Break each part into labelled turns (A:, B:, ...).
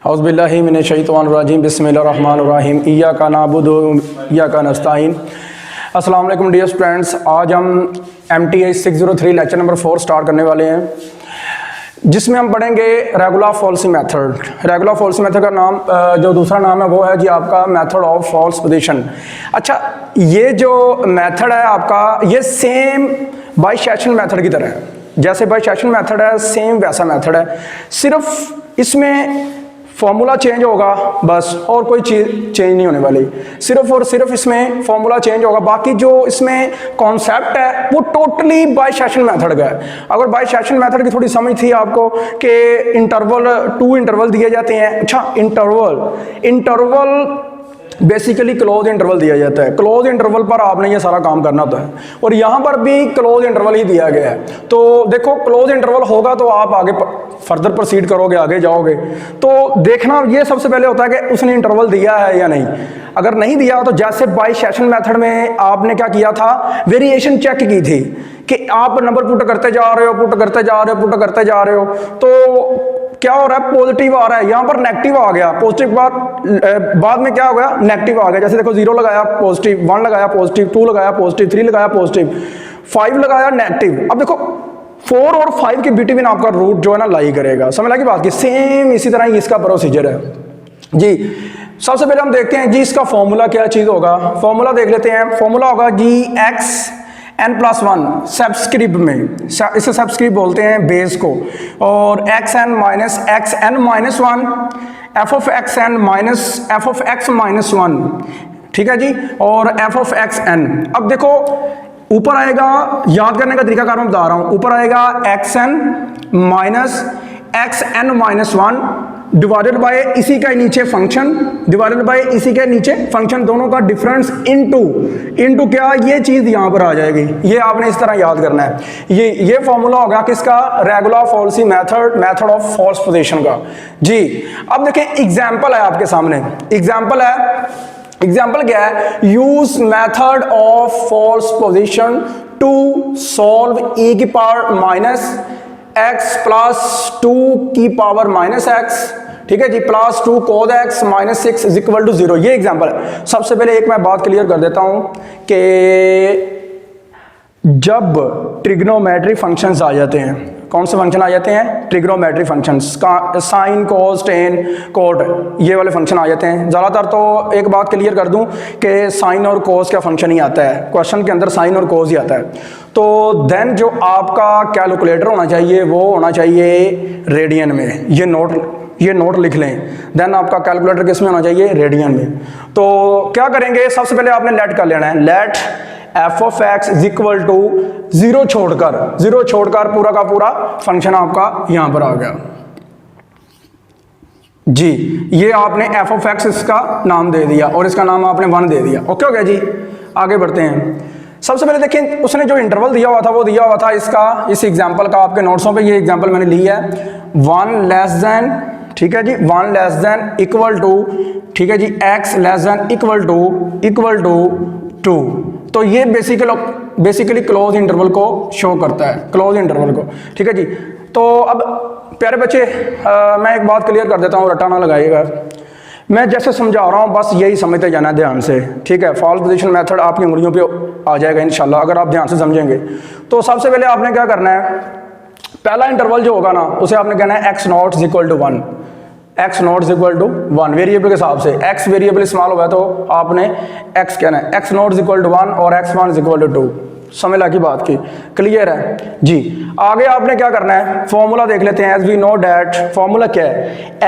A: औज़ुबिल्लाहि मिनश्शैतानिर्रजीम बिस्मिल्लाहिर्रहमानिर्रहीम इय्याका नअबुदु व इय्याका नस्तईन। अस्सलाम वालेकुम डियर स्टूडेंट्स, आज हम MTA 603 लेक्चर नंबर 4 स्टार्ट करने वाले हैं, जिसमें हम पढ़ेंगे regular false method. Regular false method का नाम जो दूसरा नाम है वो है जी आपका मेथड ऑफ फॉल्स पोजीशन। अच्छा, ये जो मेथड है आपका ये सेम बाइसेक्शन मेथड की तरह है। जैसे बाइसेक्शन मेथड है सेम वैसा मेथड है, सिर्फ इसमें फॉर्मूला चेंज होगा बस, और कोई चीज़ चेंज नहीं होने वाली। सिर्फ और सिर्फ इसमें फॉर्मूला चेंज होगा, बाकी जो इसमें कॉन्सेप्ट है वो टोटली बाइसेक्शन मेथड का है। अगर बाइसेक्शन मेथड की थोड़ी समझ थी आपको कि इंटरवल 2 इंटरवल दिए जाते हैं। अच्छा, इंटरवल बेसिकली क्लोज इंटरवल दिया जाता है। क्लोज इंटरवल पर आपने ये सारा काम करना होता है, और यहाँ पर भी क्लोज इंटरवल ही दिया गया है। तो देखो, क्लोज इंटरवल होगा तो आप आगे फर्दर प्रोसीड करोगे, आगे जाओगे। तो देखना ये सबसे पहले होता है कि उसने इंटरवल दिया है या नहीं। अगर नहीं दिया तो जैसे बाइसेक्शन मेथड में आपने क्या किया था, वेरिएशन चेक की थी कि आप नंबर पुट करते जा रहे हो, पुट करते जा रहे हो, पुट करते जा रहे हो, तो क्या हो रहा है, पॉजिटिव आ रहा है, यहाँ पर नेगेटिव आ गया। पॉजिटिव बाद में क्या हो गया, नेगेटिव आ गया। जैसे देखो 0 लगाया पॉजिटिव, 1 लगाया पॉजिटिव, 2 लगाया पॉजिटिव, 3 लगाया पॉजिटिव, 5 लगाया नेगेटिव। अब देखो 4 और 5 के बिटवीन आपका रूट जो है ना लाई करेगा। समझ लगी बात की? सेम इसी तरह ही इसका प्रोसीजर है जी। सबसे पहले हम देखते हैं जी इसका फॉर्मूला क्या चीज़ होगा। फॉर्मूला देख लेते हैं। फॉर्मूला होगा जी xn+1 सबस्क्रिप्ट में, इसे सबस्क्रिप्ट बोलते हैं बेस को, और xn माइनस xn-1 f(x(n-f(x)-1, ठीक है जी, और f(xn). अब देखो ऊपर आएगा, याद करने का तरीका कार मैं बता रहा हूं, ऊपर आएगा xn minus xn-1 divided by इसी का नीचे फंक्शन, डिवाइडेड बाय इसी के नीचे फंक्शन, दोनों का डिफरेंस इनटू क्या, ये चीज यहां पर आ जाएगी। ये आपने इस तरह याद करना है। ये फॉर्मूला होगा किसका, regular falsi method of false position का जी। अब देखें एग्जांपल है आपके सामने। एग्जाम्पल क्या है, use method of false position to solve e की पावर माइनस x प्लस 2 की पावर माइनस x, ठीक है जी, plus 2 cos x minus 6 is equal to 0। ये एग्जाम्पल है। सबसे पहले एक मैं बात क्लियर कर देता हूं कि जब ट्रिग्नोमेट्री फंक्शंस आ जाते हैं, कौन से फंक्शन आ जाते हैं, trigonometry functions, sine cos ten coat, ये वाले फंक्शन आ जाते हैं। ज़्यादातर तो एक बात क्लियर कर दूं कि साइन और कोस का फंक्शन ही आता है, क्वेश्चन के अंदर साइन और कोस ही आता है। तो देन जो आपका कैलकुलेटर होना चाहिए वो होना चाहिए रेडियन में। ये नोट लिख लें। देन आपका कैलकुलेटर किस में होना चाहिए, रेडियन में। तो क्या करेंगे, सबसे पहले आपने लेट कर लेना है, late f(x) is equal to 0 छोड़कर पूरा का पूरा फंक्शन आपका यहां पर आ गया जी। ये आपने f(x) इसका नाम दे दिया और इसका नाम आपने 1 दे दिया। ओके हो गया जी। आगे बढ़ते हैं। सबसे पहले देखें, उसने जो इंटरवल दिया हुआ था वो दिया हुआ था इसका, इस एग्जांपल का आपके नोट्सों पे ये एग्जांपल मैंने लिया है, 1 लेस देन, ठीक है जी, 1 लेस देन इक्वल टू, ठीक है जी, x less than equal to 2। तो ये बेसिकली क्लोज इंटरवल को शो करता है, क्लोज इंटरवल को, ठीक है जी। तो अब प्यारे बच्चे, मैं एक बात क्लियर कर देता हूँ, रटा ना लगाइएगा। मैं जैसे समझा रहा हूँ बस यही समझते जाना ध्यान से, ठीक है। फॉल्स पोजीशन मेथड आपकी उंगलियों पे आ जाएगा इंशाल्लाह, अगर आप ध्यान से समझेंगे। तो सबसे पहले आपने क्या करना है, पहला इंटरवल जो होगा ना उसे आपने कहना है x0 is equal to 1, x0 is equal to 1 variable के हिसाब से। x वेरिएबल स्मॉल होगा तो आपने x कहना है, x0 इज इक्वल टू 1 और x1 इज इक्वल टू 2। समझ लगी बात की? क्लियर है जी। आगे आपने क्या करना है, फॉर्मूला देख लेते हैं। As we know that formula क्या है,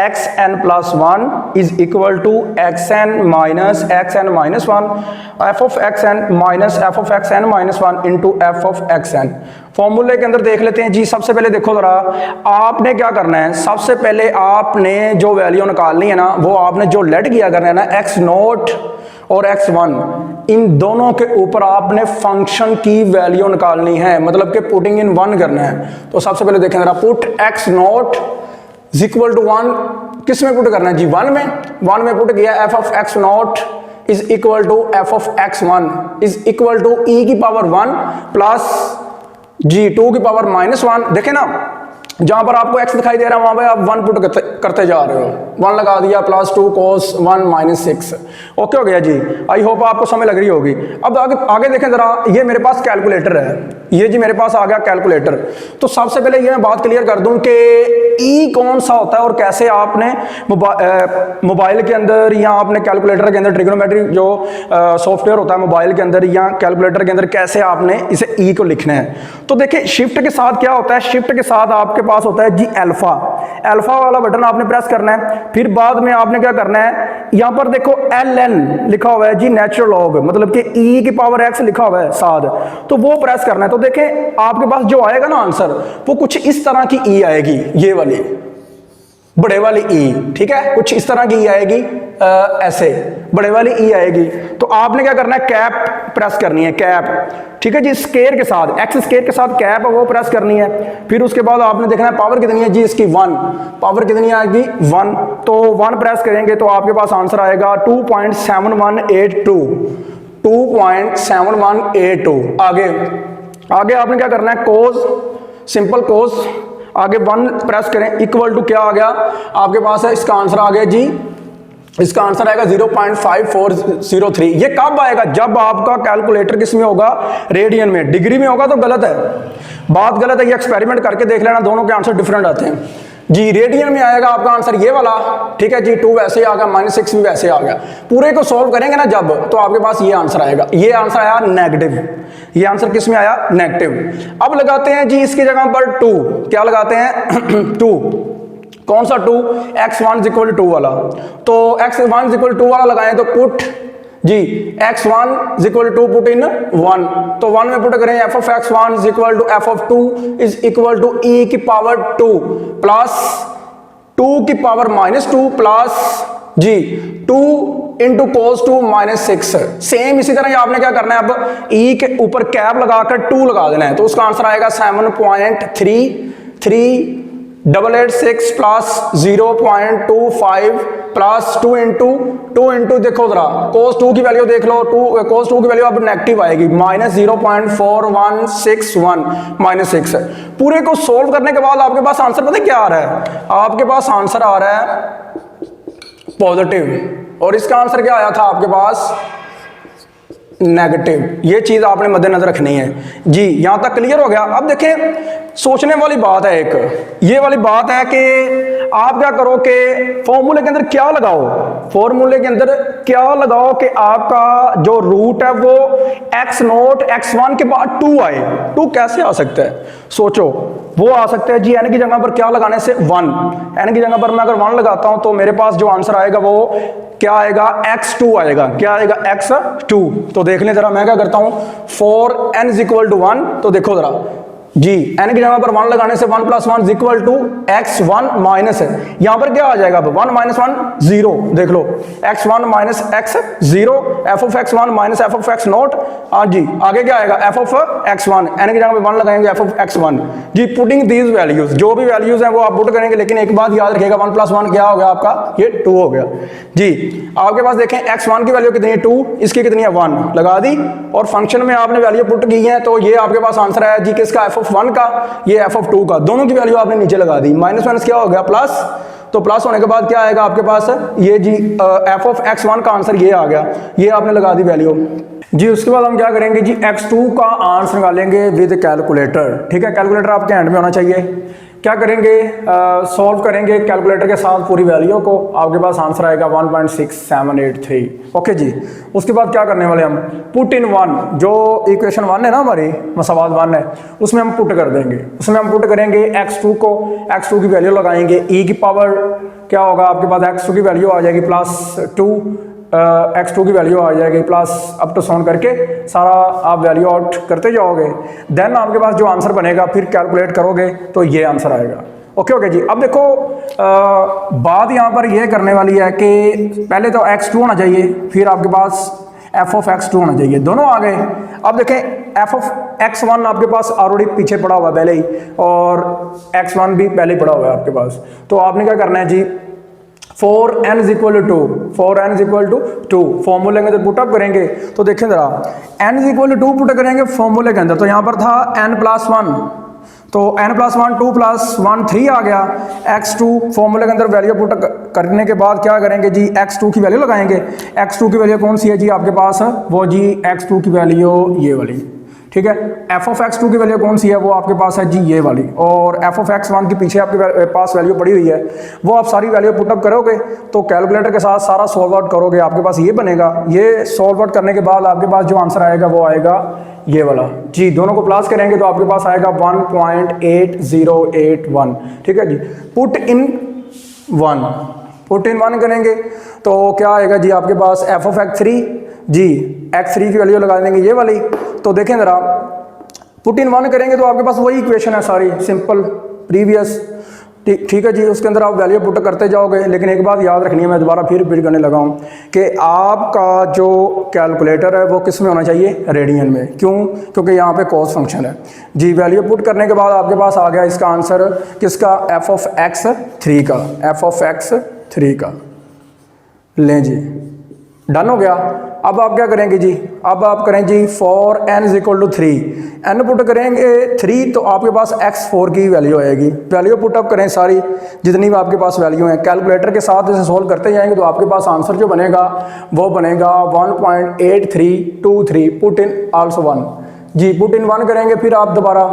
A: xn+1 is equal to xn minus xn-1 f(xn minus f(xn-1) into f(xn)। फॉर्मूले के अंदर देख लेते हैं जी। सबसे पहले देखो जरा, आपने क्या करना है, सबसे पहले आपने जो वैल्यू निकालनी है ना वो आपने जो लेट किया करना है ना, x0 और x1, इन दोनों के ऊपर आपने फंक्शन की वैल्यू निकालनी है, मतलब कि पुटिंग इन 1 करना है। तो सबसे पहले देखें जरा, put x0 is equal to 1 किस में पुट करना है जी, 1 में पुट किया। f(x0) is equal to f(x1) is equal to e की पावर 1 प्लस जी 2 की पावर -1। देखें ना, जहां पर आपको x दिखाई दे रहा है वहां पे आप 1 पुट करते जा रहे हो, 1 लगा दिया प्लस 2 cos 1 माइनस 6। ओके हो गया जी, आई होप आपको समझ लग रही होगी। अब आगे देखें जरा, ये मेरे पास कैलकुलेटर है, ये जी मेरे पास आ गया कैलकुलेटर। तो सबसे पहले ये मैं बात क्लियर कर दूं कि ई कौन सा होता है और कैसे आपने मोबाइल के अंदर या आपने कैलकुलेटर के अंदर ट्रिग्नोमेट्री जो सॉफ्टवेयर होता है मोबाइल के अंदर या कैलकुलेटर के अंदर कैसे आपने इसे ई को लिखना है। तो देखिए शिफ्ट के साथ क्या होता है, शिफ्ट के साथ आपके पास होता है जी अल्फा, अल्फा वाला बटन आपने प्रेस करना है। फिर बाद में आपने क्या करना है, यहां पर देखो LN लिखा हुआ है जी, नेचुरल लॉग, मतलब कि ई की पावर x लिखा हुआ है साथ, तो वो प्रेस करना है। तो देखें आपके पास जो आएगा ना आंसर वो कुछ इस तरह की ई आएगी, ये वाली बड़े वाली ई, ठीक है, कुछ इस तरह की ई आएगी, ऐसे बड़े वाली ई आएगी। तो आपने क्या करना है, कैप प्रेस करनी है, कैप, ठीक है जी, स्केयर के साथ, एक्स स्केयर के साथ कैप वो प्रेस करनी है। फिर उसके बाद आपने देखना है पावर कितनी है जी इसकी, 1, पावर कितनी आएगी 1, तो 1 प्रेस करेंगे तो आपके पास आंसर आएगा 2.7182, 2.7182। आगे आपने क्या करना है, कोस, सिंपल कोस, आगे 1 प्रेस करें, इक्वल टू क्या आ गया आपके पास है, इसका आंसर आ गया जी, इसका आंसर आएगा 0.5403। ये कब आएगा, जब आपका कैलकुलेटर किस में होगा, रेडियन में। डिग्री में होगा तो गलत है, बात गलत है, ये एक्सपेरिमेंट करके देख लेना, दोनों के आंसर डिफरेंट आते हैं जी। रेडियन में आएगा आपका आंसर ये वाला, ठीक है जी, 2 वैसे आ गया, -6 भी वैसे आ गया। पूरे को सॉल्व करेंगे ना जब, तो आपके पास ये आंसर आएगा, ये आंसर आया नेगेटिव, ये आंसर किस में आया, नेगेटिव। अब लगाते हैं जी इसकी जगह पर 2, क्या लगाते हैं 2, कौन सा 2, x1 इक्वल 2 वाला। तो x1 इक्वल 2 वाला लगाएं तो पुट जी x1 equal to put in 1, तो 1 में पुट करें f of x1 equal to f of 2 is equal to e की पावर 2 प्लस 2 की पावर -2 प्लस जी 2 इंटू कोस 2 -6। सेम इसी तरह आपने क्या करना है, अब e के ऊपर कैप लगाकर 2 लगा देना है, तो उसका आंसर आएगा 7.33886 प्लस 0.25 प्लस 2 इंटू देखो जरा कोस 2 की वैल्यू देख लो, कोस 2 की वैल्यू अब नेगेटिव आएगी, -0.4161 -6। पूरे को सोल्व करने के बाद आपके पास आंसर पता क्या आ रहा है, आपके पास आंसर आ रहा है पॉजिटिव, और इसका आंसर क्या आया था आपके पास, नेगेटिव। ये चीज आपने मद्देनजर रखनी है जी। यहां तक क्लियर हो गया। अब देखें सोचने वाली बात है, एक ये वाली बात है कि आप क्या करो कि फॉर्मूले के अंदर क्या लगाओ, फॉर्मूले के अंदर क्या लगाओ कि आपका जो रूट है वो x0 x1 के बाद 2 आए। 2 कैसे आ सकता है, सोचो, वो आ सकता है जी n की जगह पर क्या लगाने से 1, n की जगह पर मैं अगर 1 लगाता हूं तो मेरे पास जो आंसर आएगा वो क्या आएगा, x2 आएगा, क्या आएगा x2। तो देख लें जरा, मैं क्या करता हूं, 4n इक्वल टू 1, तो देखो जरा जी n की जगह पर 1 लगाने से 1 + 1 इक्वल टू x1 माइनस है, यहां पर क्या आ जाएगा, 1 - 1 0, देख लो x1 minus x0 f of x1 minus f of x0। हाँ जी, आगे क्या आएगा, f ऑफ x1, n की जगह पर 1 लगाएंगे f ऑफ x1 जी। पुटिंग दीज वैल्यूज, जो भी वैल्यूज हैं वो आप पुट करेंगे, लेकिन एक बात याद रखिएगा 1 + 1 क्या हो गया आपका, ये 2 हो गया जी। आपके पास देखें x1 की वैल्यू कितनी है 2, इसकी कितनी है 1, लगा दी, और फंक्शन में आपने वैल्यू पुट की है, तो ये आपके पास आंसर आया जी किसका, f ऑफ 1 का, ये f ऑफ 2 का, दोनों की वैल्यू आपने नीचे लगा दी, माइनस क्या हो गया प्लस, तो प्लस होने के बाद क्या आएगा आपके पास, ये जी f ऑफ x1 का आंसर ये आ गया, ये आपने लगा दी वैल्यू जी। उसके बाद हम क्या करेंगे जी, x2 का आंसर निकालेंगे विद कैलकुलेटर, ठीक है, कैलकुलेटर आपके हैंड में होना चाहिए। क्या करेंगे, सॉल्व करेंगे कैलकुलेटर के साथ पूरी वैल्यू को, आपके पास आंसर आएगा 1.6783। ओके जी। उसके बाद क्या करने वाले हम, पुट इन 1, जो इक्वेशन 1 है ना हमारी, मसवाद 1 है, उसमें हम पुट कर देंगे, उसमें हम पुट करेंगे x2 को, x2 की वैल्यू लगाएंगे, e की पावर क्या होगा आपके पास, x2 की वैल्यू आ जाएगी +2, x2 की वैल्यू आ जाएगी प्लस अप टू साउंड करके सारा आप वैल्यू आउट करते जाओगे, देन आपके पास जो आंसर बनेगा फिर कैलकुलेट करोगे तो ये आंसर आएगा। ओके जी। अब देखो बात यहाँ पर ये करने वाली है कि पहले तो x2 होना चाहिए, फिर आपके पास f ऑफ x2 होना चाहिए, दोनों आ गए। अब देखें f ऑफ x1 आपके पास ऑलरेडी पीछे पड़ा हुआ है पहले ही, और x1 भी पहले ही पड़ा हुआ है आपके पास, तो आपने क्या करना है जी, 4n इक्वल टू 2 फॉर्मूले के अंदर पुटअप करेंगे, तो देखें जरा n इक्वल टू 2 पुट करेंगे फॉर्मूले के अंदर, तो यहाँ पर था n + 1, तो n+1 2+1 3 आ गया। x2 फॉर्मूले के अंदर वैल्यू पुट करने के बाद क्या करेंगे जी, x2 की वैल्यू लगाएंगे। x2 की वैल्यू कौन सी है जी आपके पास, वो जी x2 की वैल्यू ये वाली, ठीक है। f(x2) की वैल्यू कौन सी है, वो आपके पास है जी ये वाली। और f(x1) के पीछे आपके पास वैल्यू पड़ी हुई है, वो आप सारी वैल्यू पुटअप करोगे तो कैलकुलेटर के साथ सारा सॉल्व आउट करोगे, आपके पास ये बनेगा। ये सॉल्व आउट करने के बाद आपके पास जो आंसर आएगा वो आएगा ये वाला जी। दोनों को प्लस करेंगे तो आपके पास आएगा 1.8081, ठीक है जी। पुट इन 1 करेंगे तो क्या आएगा जी आपके पास f(x3) जी, x3 की वैल्यू लगा देंगे ये वाली। तो देखें ज़रा, पुट इन 1 करेंगे तो आपके पास वही इक्वेशन है सारी, सिंपल प्रीवियस, ठीक है जी। उसके अंदर आप वैल्यू पुट करते जाओगे। लेकिन एक बात याद रखनी है, मैं दोबारा फिर रिपीट करने लगा हूँ कि आपका जो कैलकुलेटर है वो किस में होना चाहिए, रेडियन में। क्यों, क्योंकि यहाँ पे कॉस फंक्शन है जी। वैल्यू पुट करने के बाद आपके पास आ गया इसका आंसर, किसका, f(x3) का, f(x3) का। लें जी, डन हो गया। अब आप क्या करेंगे जी, अब आप करें जी फॉर n = 3, n पुट करेंगे 3 तो आपके पास x4 की वैल्यू आएगी। वैल्यू पुटअप करें सारी जितनी भी आपके पास वैल्यू है, कैलकुलेटर के साथ इसे सोल्व करते जाएंगे तो आपके पास आंसर जो बनेगा वो बनेगा 1.8323। पुट इन आल्सो 1 जी, पुट इन 1 करेंगे फिर आप दोबारा,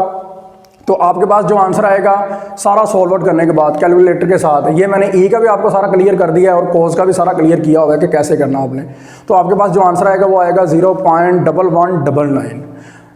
A: तो आपके पास जो आंसर आएगा सारा सॉल्व आउट करने के बाद कैलकुलेटर के साथ, ये मैंने ई का भी आपको सारा क्लियर कर दिया है और कोस का भी सारा क्लियर किया हुआ है कि कैसे करना आपने। तो आपके पास जो आंसर आएगा वो आएगा 0.1199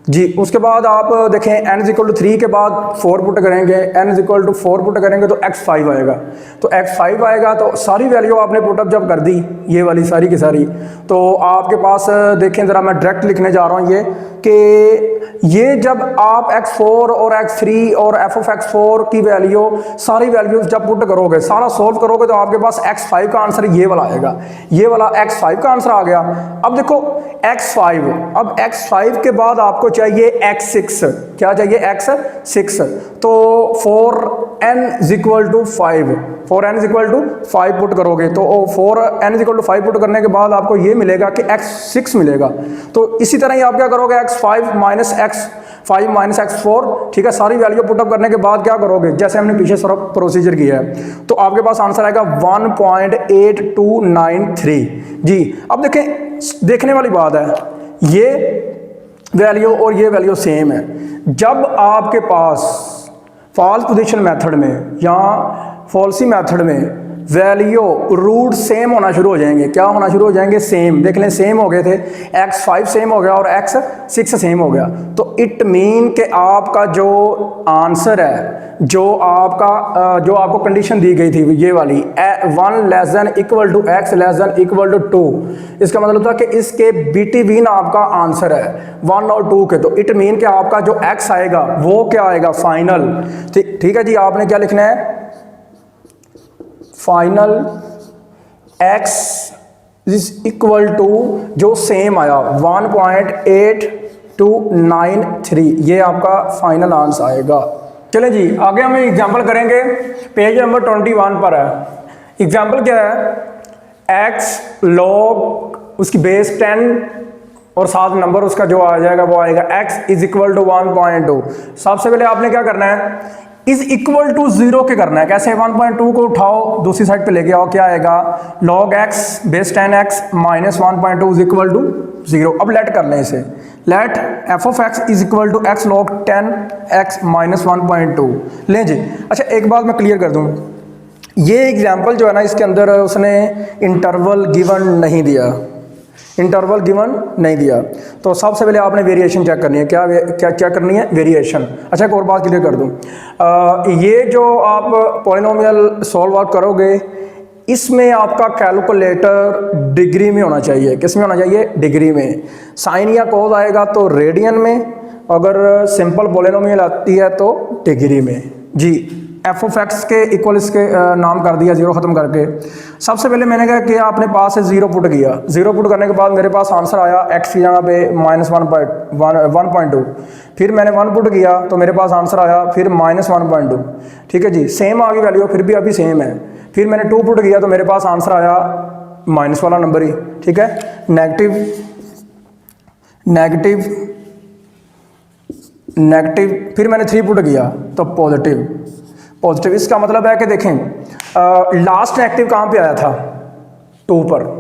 A: जी। उसके बाद आप देखें n = 3 के बाद 4 पुट करेंगे, n = 4 पुट करेंगे तो x5 आएगा। तो x5 आएगा तो सारी वैल्यू आपने पुटअप जब कर दी ये वाली सारी की सारी, तो आपके पास देखें ज़रा, मैं डायरेक्ट लिखने जा रहा हूँ ये कि ये जब आप x4 और x3 और f(x4) की वैल्यू सारी वैल्यूज जब पुट करोगे, सारा सोल्व करोगे तो आपके पास x5 का आंसर ये वाला आएगा। ये वाला x5 का आंसर आ गया। अब देखो x5, अब x5 के बाद आपको चाहिए x6, क्या चाहिए, x6। तो for n = 5 पुट करोगे तो for n = 5 पुट करने के बाद आपको ये मिलेगा कि x6 मिलेगा। तो इसी तरह ही आप क्या करोगे, x5 - x4, ठीक है। सारी वैल्यू पुटअप करने के बाद क्या करोगे, जैसे हमने पीछे सारा प्रोसीजर किया है, तो आपके पास आंसर आएगा 1.8293 जी। अब देखें, देखने वाली बात है, ये वैल्यू और ये वैल्यू सेम है। जब आपके पास फॉल्स पोजीशन मेथड में या फॉल्सी मेथड में वैल्यू रूट सेम होना शुरू हो जाएंगे, क्या होना शुरू हो जाएंगे, सेम। देख लें, सेम हो गए थे, x5 सेम हो गया और x6 सेम हो गया। तो इट मीन कि आपका जो आंसर है, जो आपको कंडीशन दी गई थी ये वाली 1 <= x <= 2, इसका मतलब था कि इसके बिटवीन आपका आंसर है 1 और 2 के। तो इट मीन कि आपका जो x आएगा वो क्या आएगा, फाइनल। ठीक है जी। आपने क्या लिखना है, फाइनल x = जो सेम आया 1.8293, ये आपका फाइनल आंसर आएगा। चलें जी, आगे हम एग्जांपल करेंगे, पेज नंबर 21 पर है। एग्जांपल क्या है, x log उसकी बेस 10 और साथ नंबर उसका जो आ जाएगा वो आएगा x = 1.2। सबसे पहले आपने क्या करना है, = 0 के करना है। कैसे, 1.2 को उठाओ दूसरी साइड पे लेके आओ, क्या आएगा, log x बेस 10x - 1.2 = 0। अब लेट कर लें इसे, late f(x) = x log 10x - 1.2 लें जी। अच्छा, एक बात मैं क्लियर कर दूं, ये एग्जाम्पल जो है ना, इसके अंदर उसने इंटरवल गिवन नहीं दिया, इंटरवल गिवन नहीं दिया। तो सबसे पहले आपने वेरिएशन चेक करनी है, क्या चेक करनी है, वेरिएशन। अच्छा, एक और बात क्लियर कर दूं, ये जो आप पॉलिनोमियल सॉल्व आउट करोगे, इसमें आपका कैलकुलेटर डिग्री में होना चाहिए। किस में होना चाहिए, डिग्री में। साइन या कोस आएगा तो रेडियन में, अगर सिंपल पॉलिनोमियल आती है तो डिग्री में जी। f(x) के इक्वल इसके नाम कर दिया 0 ख़त्म करके। सबसे पहले मैंने कहा कि आपने पास से 0 पुट किया, 0 पुट करने के बाद मेरे पास आंसर आया x की जगह पे -1.2। फिर मैंने 1 पुट किया तो मेरे पास आंसर आया फिर -1.2, ठीक है जी। सेम आ गई वैल्यू, फिर भी अभी सेम है। फिर मैंने 2 पुट किया तो मेरे पास आंसर आया माइनस वाला नंबर ही, ठीक है। नेगेटिव नेगेटिव, फिर मैंने 3 पुट किया तो पॉजिटिव पॉजिटिव। इसका मतलब है कि देखें लास्ट नेगेटिव कहाँ पे आया था 2 पर,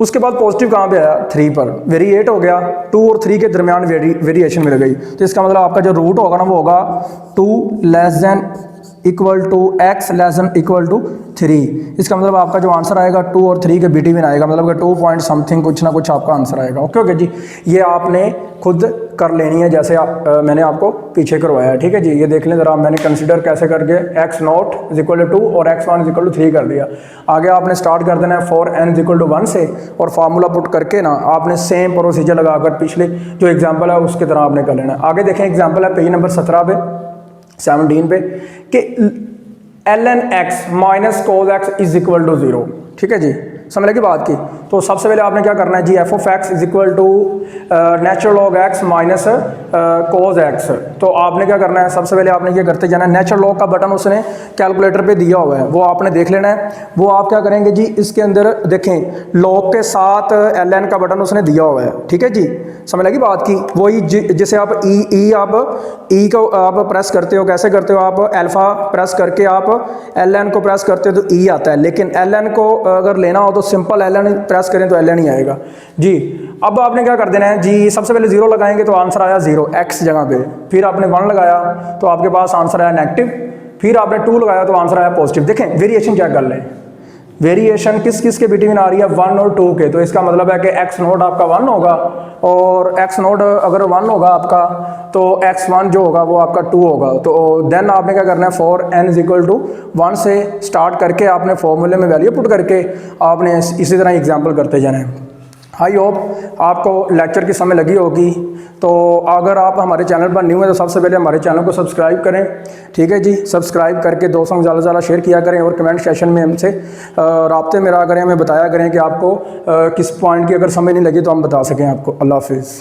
A: उसके बाद पॉजिटिव कहाँ पे आया 3 पर, वेरिएट हो गया 2 और 3 के दरमियान वेरिएशन मिल गई। तो इसका मतलब आपका जो रूट होगा ना वो होगा 2 less than equal to x less than equal to 3। इसका मतलब आपका जो आंसर आएगा 2 और 3 के बिटवीन आएगा, मतलब कि 2 पॉइंट समथिंग कुछ ना कुछ आपका आंसर आएगा। ओके ओके जी, ये आपने खुद कर लेनी है जैसे मैंने आपको पीछे करवाया है। ठीक है जी, ये देख लें ज़रा, मैंने कंसिडर कैसे करके x not is equal to 2 और x1 इज इक्वल टू 3 कर दिया। आगे आपने स्टार्ट कर देना है 4n इज इक्वल टू 1 से, और फार्मूला पुट करके ना आपने सेम प्रोसीजर लगाकर पिछले जो एग्जाम्पल है उसकी तरह आपने कर लेना है। आगे देखें एग्जाम्पल है पेज नंबर 17 पे कि ln x minus cos x is equal to 0। ठीक है जी, समझ लगी बात की। तो सबसे पहले आपने क्या करना है जी, f of x is equal to natural log x minus cos x. तो आपने क्या करना है, सबसे पहले आपने ये करते जाना है, नेचुरल लॉग का बटन उसने कैलकुलेटर पे दिया हुआ है वो आपने देख लेना है। वो आप क्या करेंगे जी, इसके अंदर देखें लॉग के साथ ln का बटन उसने दिया हुआ है। ठीक है जी, समझ लगी बात की। वही जिसे आप ई को आप प्रेस करते हो, कैसे करते हो आप, अल्फा प्रेस करके आप ln को प्रेस करते हो तो ई आता है, लेकिन ln को अगर लेना हो तो सिंपल ln प्रेस करें तो ln ही आएगा जी। अब आपने क्या कर देना है जी, सबसे पहले 0 लगाएंगे तो आंसर आया 0 x जगह पे, फिर आपने 1 लगाया तो आपके पास आंसर आया नेगेटिव, फिर आपने 2 लगाया तो आंसर आया पॉजिटिव। देखें वेरिएशन क्या कर लें, वेरिएशन किस किस के बिटवीन आ रही है 1 और 2 के। तो इसका मतलब है कि x नोट आपका 1 होगा, और x नोट अगर 1 होगा आपका तो x1 जो होगा वो आपका 2 होगा। तो देन आपने क्या करना है 4n इज इक्वल टू 1 से स्टार्ट करके आपने फॉर्मूले में वैल्यू पुट करके आपने इसी तरह एग्जाम्पल करते जाना है। आई होप आपको लेक्चर की समझ लगी होगी। तो अगर आप हमारे चैनल पर न्यू हैं तो सबसे पहले हमारे चैनल को सब्सक्राइब करें। ठीक है जी, सब्सक्राइब करके दोस्तों को ज़्यादा से ज़्यादा शेयर किया करें, और कमेंट सेशन में हमसे राब्ते में रहा करें, हमें बताया करें कि आपको किस पॉइंट की अगर समझ नहीं लगी तो हम बता सकें आपको। अल्लाह हाफिज़।